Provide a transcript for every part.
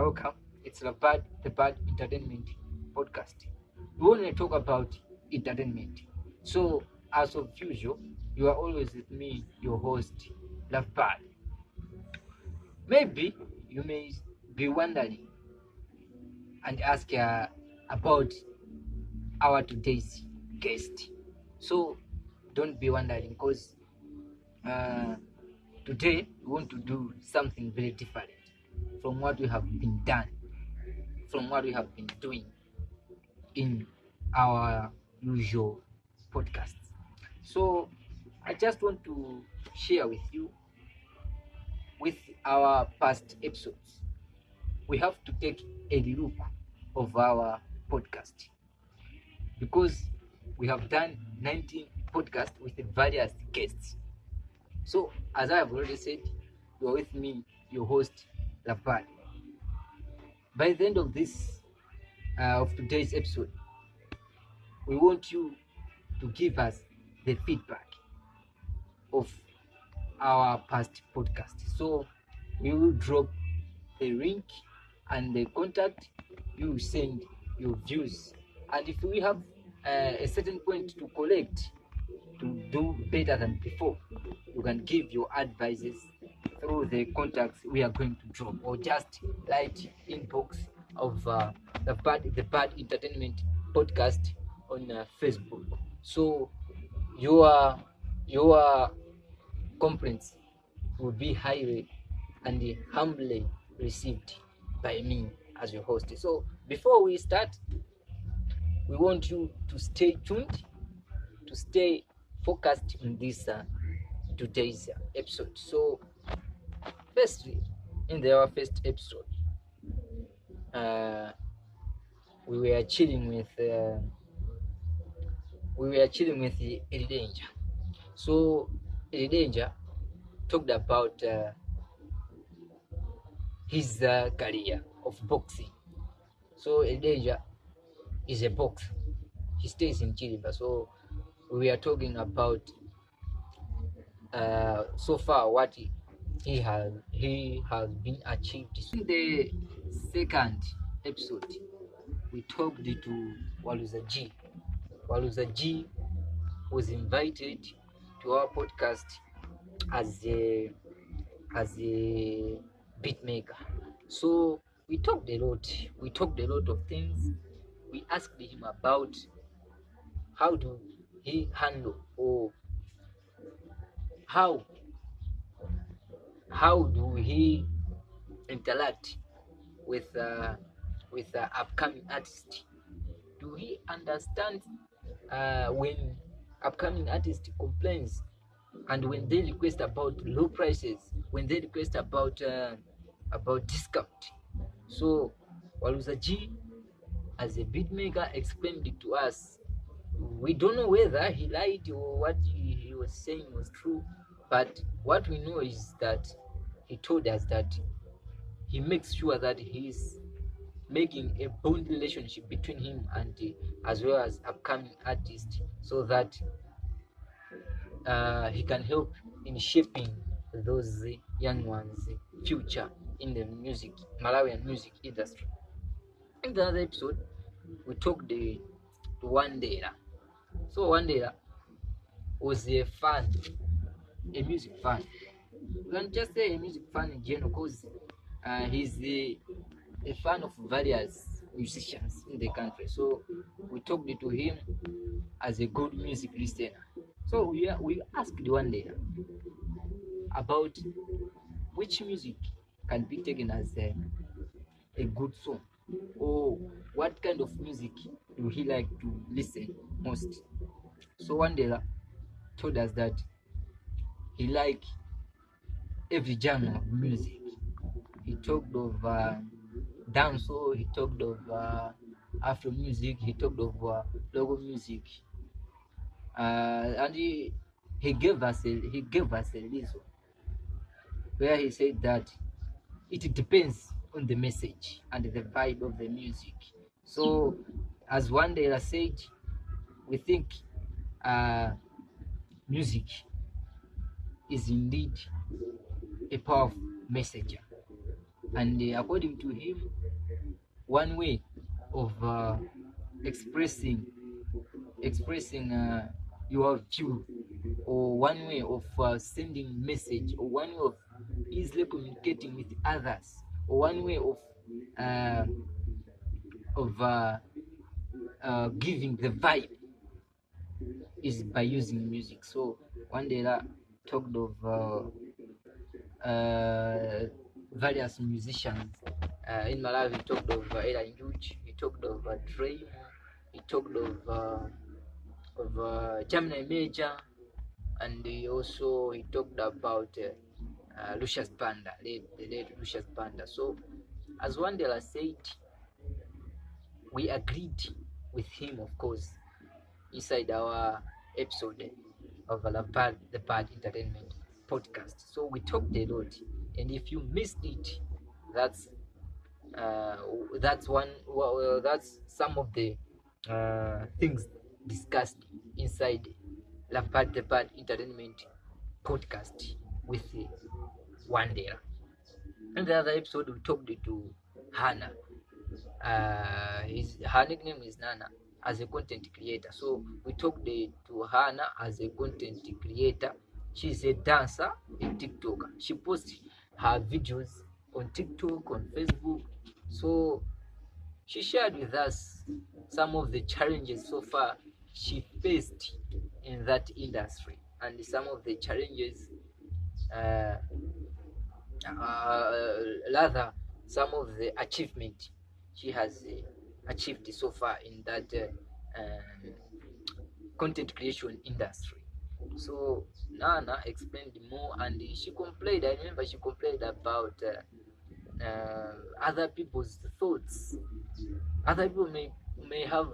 welcome. It's LoveBad, the Bad Entertainment Podcast. We want to talk about entertainment. So, as of usual, you are always with me, your host, LoveBad. Maybe you may be wondering and ask about our today's guest. So, don't be wondering because uh, today we want to do something very different from what we have been done, from what we have been doing in our usual podcasts. So I just want to share with you with our past episodes. We have to take a look of our podcast because we have done 19 podcasts with various guests. So as I have already said, you are with me, your host, LoveBad. By the end of this of today's episode, we want you to give us the feedback of our past podcast. So we will drop the link and the contact. You send your views, and if we have a certain point to collect to do better than before, you can give your advices through the contacts we are going to drop, or just write inbox of the Bad Entertainment Podcast on Facebook. So your complaints will be highly and humbly received by me as your host. So before we start, we want you to stay tuned, to stay focused on this today's episode. So firstly, in our first episode, we were chilling with Eddie Danger. So Eddie Danger talked about his career of boxing. So Eddie Danger is a boxer. He stays in Chiliba. So we are talking about so far what he has been achieved. In the second episode, we talked to Waluza G. Waluza G was invited to our podcast as a beat maker. So we talked a lot. We talked a lot of things. We asked him about how do he handle, or how do he interact with upcoming artists. Do he understand when upcoming artist complains, and when they request about low prices, when they request about discount? So Waluza G, as a beatmaker, explained it to us. We don't know whether he lied or what he was saying was true, but what we know is that he told us that he makes sure that he's making a bond relationship between him and as well as upcoming artists, so that he can help in shaping those young ones' future in the Malawian music industry. In the other episode, we talked to Wandera. So Wandera was a music fan. We can just say a music fan in general, because he's a fan of various musicians in the country. So we talked to him as a good music listener. So we asked Wandera about which music can be taken as a good song, or what kind of music do he like to listen most. So Wandera told us that he like every genre of music. He talked of dancehall, he talked of Afro music, he talked of local music, and he gave us a reason where he said that it depends on the message and the vibe of the music. So, as Wandera said, we think music is indeed a powerful messenger. And according to him, one way of expressing your view, or one way of sending message, or one way of easily communicating with others, or one way uh, of giving the vibe is by using music. So Wandela talked of various musicians. In Malawi, he talked of Ella Njuch, he talked of Dre, he talked of Gemini Major, and he talked about Lucius Banda, the late Lucius Banda. So, as Wandela said, we agreed with him, of course, inside our episode of LoveBad, the Bad Entertainment podcast. So we talked a lot, and if you missed it, that's uh, that's some of the things discussed inside LoveBad, the Bad Entertainment podcast with Wandera. And the other episode we talked to Hannah. Her nickname is Nana, as a content creator. So we talked to Hannah as a content creator. She's a dancer, a TikToker. She posts her videos on TikTok, on Facebook. So she shared with us some of the challenges so far she faced in that industry, and some of the challenges uh, rather some of the achievement she has achieved so far in that content creation industry. So Nana explained more, and she complained. I remember she complained about other people's thoughts. Other people may have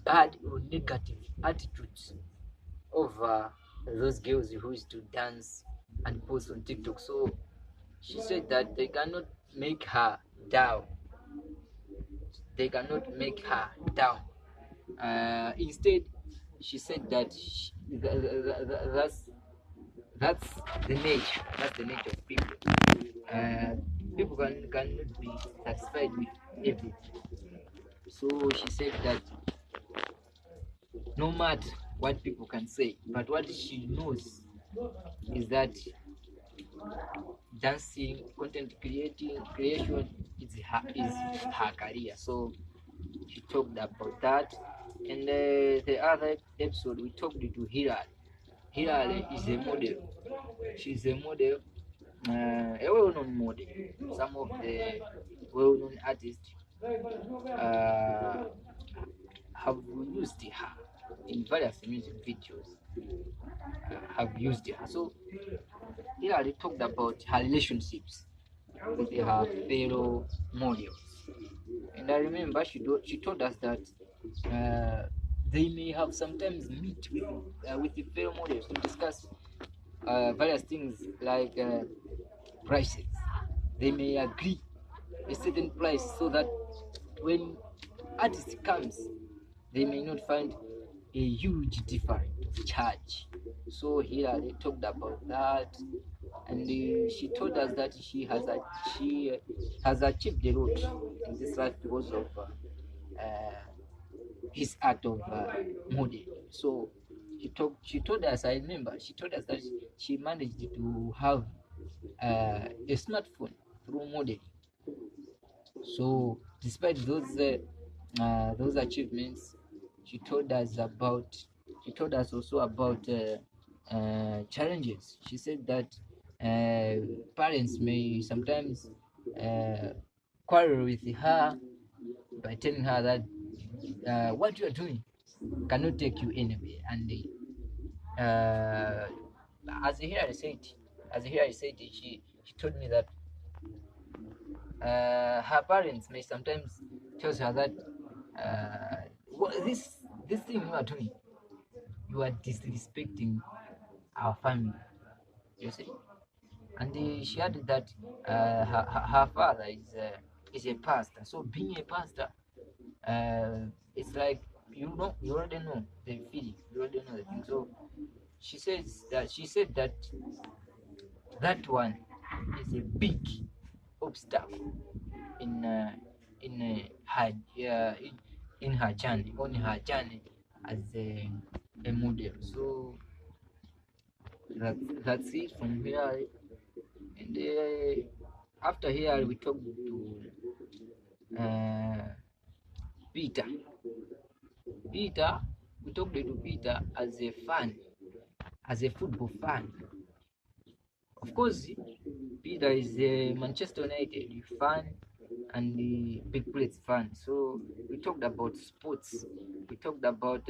bad or negative attitudes over those girls who used to dance and post on TikTok. So she said that they cannot make her down. They cannot make her down. Instead, she said that that's the nature. That's the nature of people. Uh, People cannot be satisfied with everything. So she said that no matter what people can say, but what she knows is that dancing, creation is her career. So she talked about that. And the other episode we talked to Hilary. Hilary is a model. She's a model, a well-known model. Some of the well-known artists uh, have used her in various music videos. Have used her. So Hilary talked about her relationships with her fellow models. And I remember she told us that they may have sometimes meet with the fellow models to discuss various things like prices. They may agree a certain price so that when artist comes, they may not find a huge difference of charge. So here they talked about that, and she told us that she has achieved a lot in this life because of his art of modeling. So she told us, I remember, she told us that she managed to have a smartphone through modeling. So despite those achievements, she told us about she told us also about challenges. She said that parents may sometimes uh, quarrel with her by telling her that what you are doing cannot take you anywhere. And uh, as here I said, she told me that her parents may sometimes tell her that this thing you are doing, you are disrespecting our family. You see, and she added that her father is a pastor. So being a pastor, it's like you already know the feeling, you already know the thing. So she said that that one is a big obstacle in her in her journey, on her journey as a model. So that's it from here. And after here, we talked to Peter. Peter, we talked to Peter as a fan, as a football fan. Of course, Peter is a Manchester United fan and the Big Blitz fan. So we talked about sports. We talked about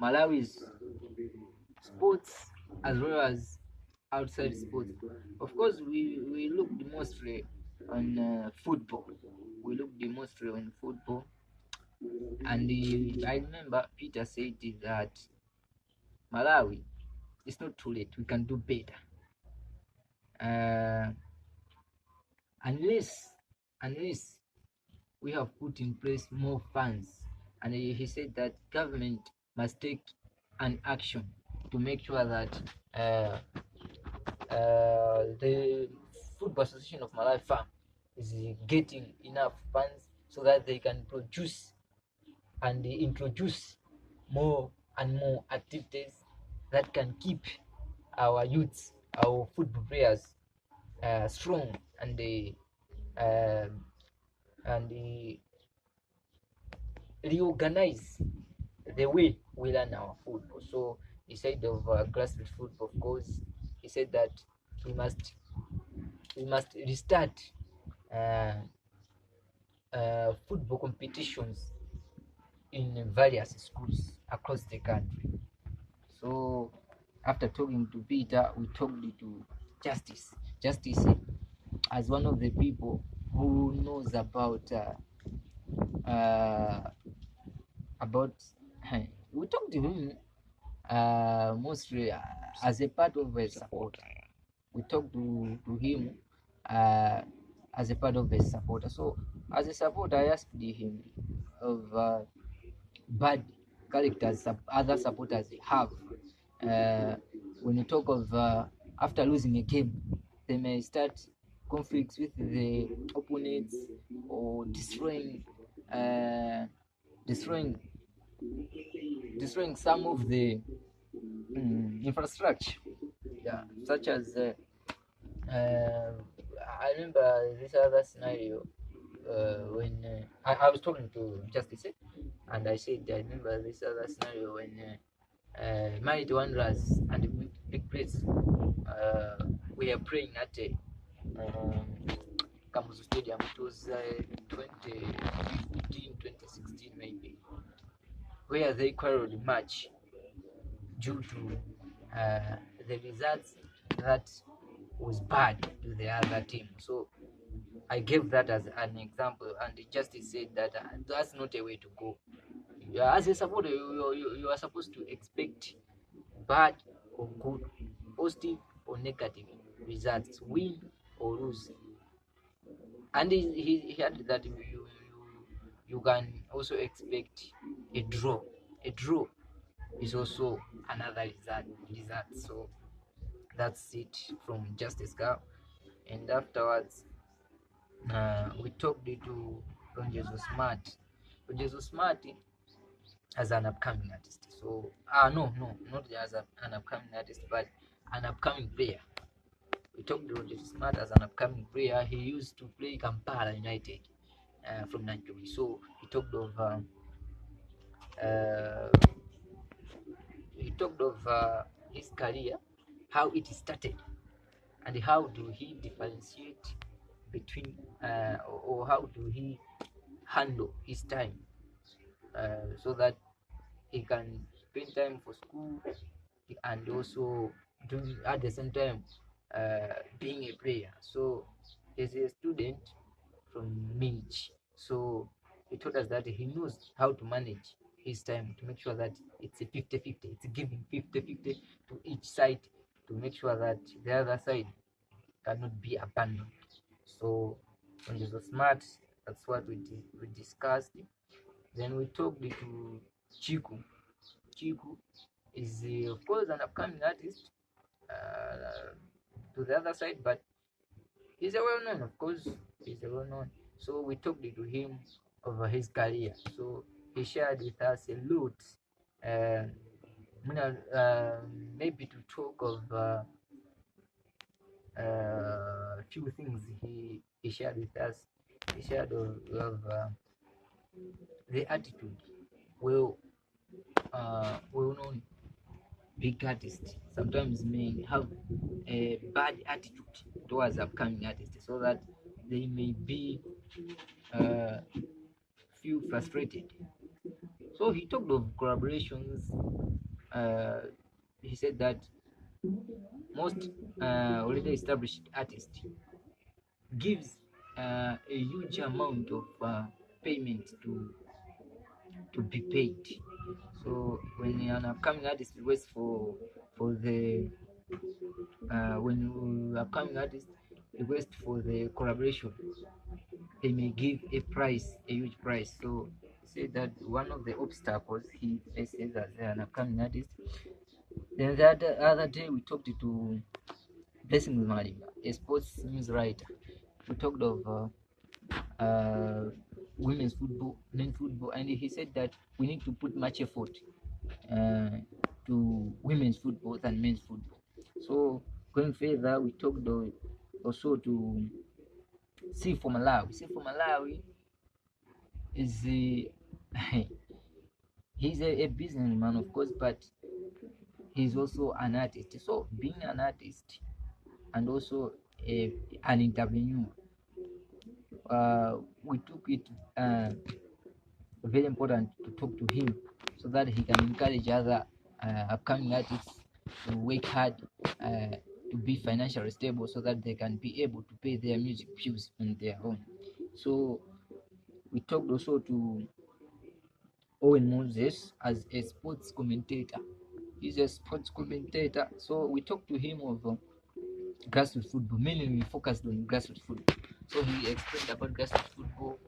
Malawi's sports as well as outside sports. Of course, we looked mostly on football. We looked mostly on football, and I remember Peter said that Malawi, it's not too late. We can do better. Uh, unless we have put in place more funds, and he said that government must take an action to make sure that the Football Association of Malawi Farm is getting enough funds so that they can produce and introduce more and more activities that can keep our youths, our football players strong and reorganize the way we learn our football. So he said of grassroots football, of course, he said that we must restart uh, football competitions in various schools across the country. So after talking to Peter, we talked to Justice. Justice, as one of the people who knows about we talked to him mostly as a part of a supporter. We talked to him as a part of a supporter. So as a supporter, I asked him of bad characters other supporters have. When you talk of after losing a game, they may start conflicts with the opponents or uh, destroying some of the infrastructure, yeah, such as I remember this other scenario when I was talking to Justice, and I said I remember this other scenario when Mighty Wanderers and Big Blitz we are playing at Kamuzu Stadium. It was 2015, 2016 maybe, where they quarreled much due to the results that was bad to the other team. So I gave that as an example, and the justice said that that's not a way to go. As a supporter, you are supposed to expect bad or good, positive or negative results, win or lose. And he added that you can also expect a draw. A draw is also another result. So that's it from Justice Girl. And afterwards, we talked to Ronjezo Smart. Ronjezo Smart as an upcoming artist. So, no, not as an upcoming artist, but an upcoming player. We talked to Ronjezo Smart as an upcoming player. He used to play Kampala United from Nigeria. So uh, he talked of his career, how it started, and how do he differentiate between or how do he handle his time so that he can spend time for school and also doing at the same time being a player. So he's a student from Minch. So he told us that he knows how to manage his time to make sure that it's a 50-50. It's giving 50-50 to each side to make sure that the other side cannot be abandoned. So when he was smart, that's what we discussed. Then we talked to Chiku. Chiku is of course an upcoming artist to the other side, but He's a well-known, of course. He's a well-known. So we talked to him over his career. So he shared with us a lot. Uh, maybe to talk of a few things he shared with us. He shared of the attitude. Well, well-known big artists sometimes may have a bad attitude towards upcoming artists, so that they may be uh, feel frustrated. So he talked of collaborations. Uh, he said that most already established artists gives a huge amount of payment to be paid. So when an upcoming artist requests for the when upcoming artist request for the collaboration, they may give a price, a huge price. So he said that one of the obstacles he faces as an upcoming artist. Then the other day we talked to Blessing Malimba, a sports news writer. We talked of women's football, men's football, and he said that we need to put much effort uh, to women's football than men's football. So going further, we talked also to see for Malawi. See for Malawi is he's a businessman, of course, but he's also an artist. So being an artist and also an entrepreneur, we took it very important to talk to him so that he can encourage other upcoming artists to work hard to be financially stable so that they can be able to pay their music bills on their own. So we talked also to Owen Moses as a sports commentator. He's a sports commentator. So we talked to him of grassroots football. Mainly we focused on grassroots football. So he explained about grassroots football,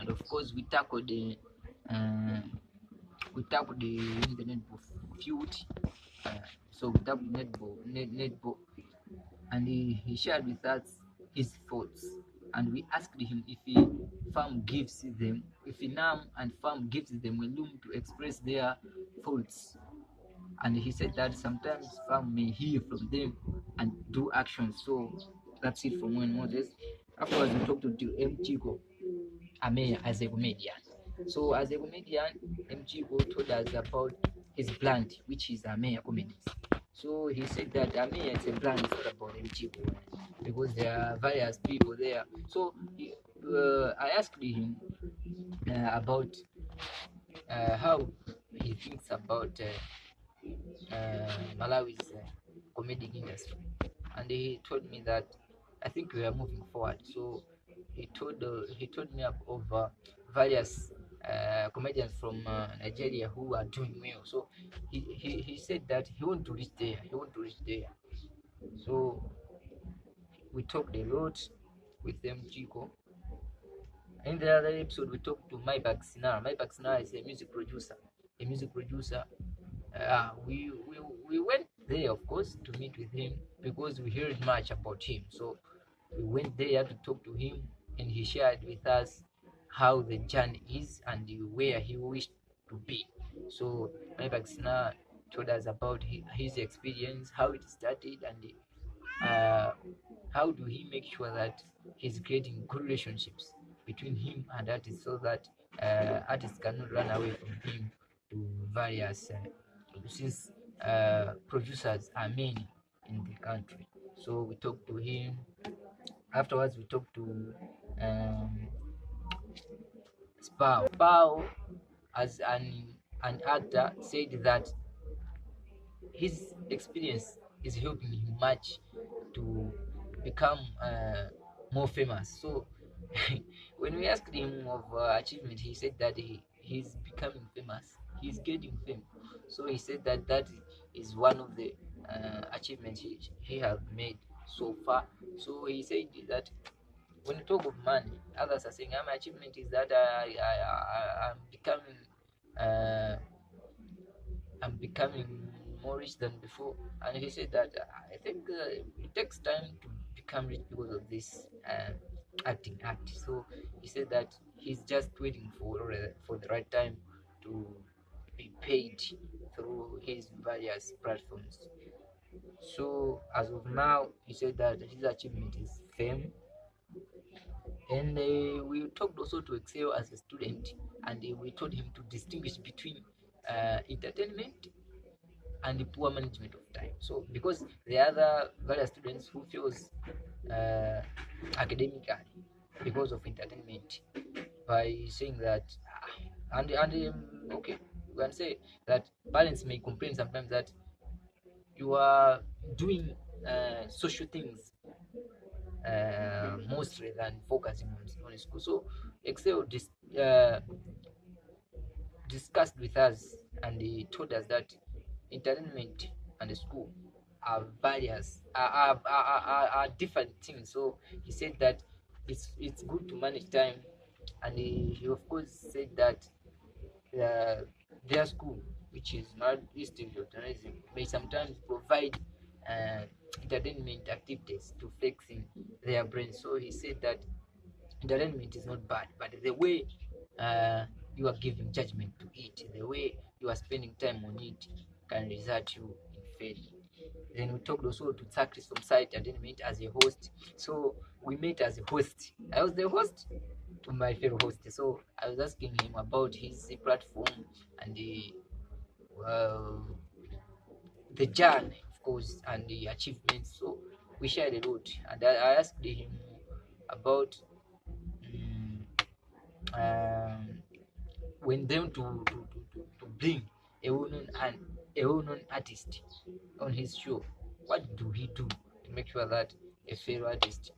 and of course uh, we tackled the netball field. Uh, so we tackled netball, and he shared with us his thoughts. And we asked him if NAM and farm gives them a room to express their thoughts. And he said that sometimes farm may hear from them and do actions. So that's it from when Moses. Afterwards, we talked to M. Chico Ameya as a comedian. So as a comedian, M. Chico told us about his brand, which is Ameya Comedies. So he said that Ameya is a brand, it's not about M. Chico, because there are various people there. So I asked him about how he thinks about Malawi's comedic industry, and he told me that I think we are moving forward. So he told me of various comedians from Nigeria who are doing well. So he said that he want to reach there. He want to reach there. So we talked a lot with them, Chico. In the other episode, we talked to Maybach Sinara. Maybach Sinara is a music producer. A music producer. We went there, of course, to meet with him because we heard much about him. So we went there to talk to him, and he shared with us how the journey is and where he wished to be. So Maybach Sinara told us about his experience, how it started, and uh, how do he make sure that he's creating good relationships between him and artists so that artists cannot run away from him to various since producers are many in the country. So we talked to him. Afterwards, we talked to Spao. Spao, as an actor, said that his experience is helping him much to become more famous. So when we asked him of achievement, he said that he's becoming famous. He's getting fame. So he said that that is one of the achievements he has made so far. So he said that when you talk of money, others are saying, my achievement is that I'm becoming uh, I'm becoming more rich than before. And he said that I think it takes time to become rich because of this acting act. So he said that he's just waiting for the right time to be paid through his various platforms. So as of now, he said that his achievement is fame, and we talked also to excel as a student, and we told him to distinguish between entertainment and the poor management of time. So because there are other various students who feels uh, academically because of entertainment, by saying that okay, we can say that parents may complain sometimes that you are doing social things mostly than focusing on school. So Excel discussed with us, and he told us that entertainment and the school are various are different things. So he said that it's good to manage time, and he of course said that uh, their school, which is not Institute of Journalism, may sometimes provide uh, entertainment activities to flexing their brains. So he said that entertainment is not bad, but the way uh, you are giving judgment to it, the way you are spending time on it, can result you in failure. Then we talked also to Takris from Site Entertainment as a host. So we met as a host. I was the host to my fellow host. So I was asking him about his platform and uh, the journey, of course, and the achievements. So we shared a lot, and I asked him about um, um, when them to bring a well-known and a well-known artist on his show. What do he do to make sure that a fellow artist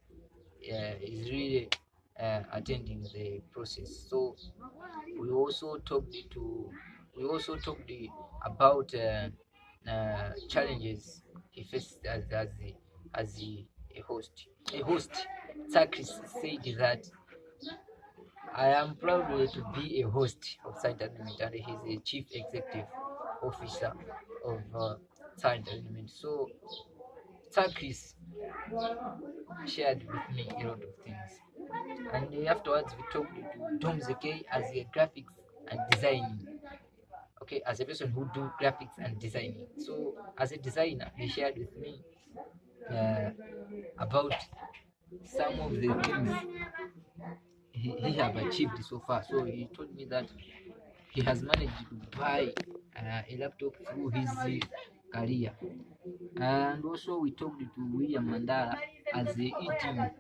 is really attending the process? So we also talked to we also talked about challenges he faced as a host. A host, Sakris said that I am proud to be a host of Science Entertainment, and he's a chief executive officer of Science Entertainment. So Sakris shared with me a lot of things, and afterwards we talked to Tom Zeke as a graphics and design. Okay, as a person who do graphics and designing. So as a designer, he shared with me uh, about some of the things he have achieved so far. So he told me that he has managed to buy a laptop through his career. And also we talked to William Mandala as a eating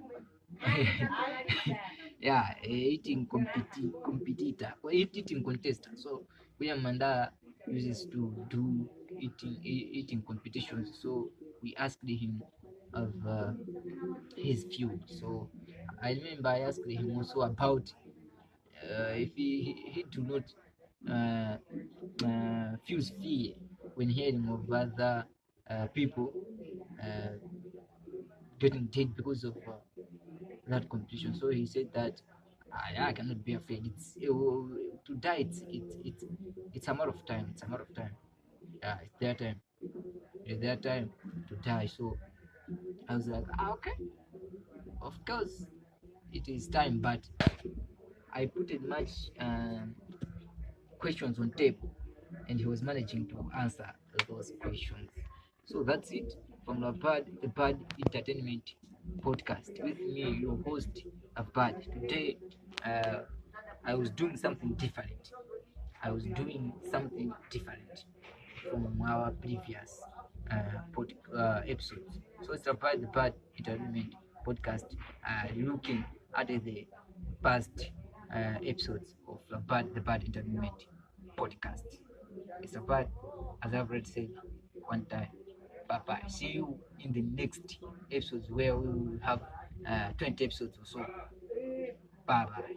yeah, a competitor or eating contestant. So William Mandala uses to do eating competitions. So we asked him of his view. So I remember I asked him also about if he do not uh, feels fear when hearing of other people uh, getting dead because of that competition. So he said that I cannot be afraid. To die. It's a matter of time. It's a matter of time. Yeah, it's their time. It's their time to die. So I was like, okay, of course, it is time, but I put it much questions on tape, and he was managing to answer those questions. So that's it from the Bad Entertainment Podcast with me, your host, Abad. Today, uh, I was doing something different. I was doing something different from our previous episodes. So it's about the Bad Entertainment Podcast, looking at the past episodes of the Bad Entertainment Podcast. It's about, as I've already said one time, bye bye. See you in the next episodes where we will have 20 episodes or so. Bye bye.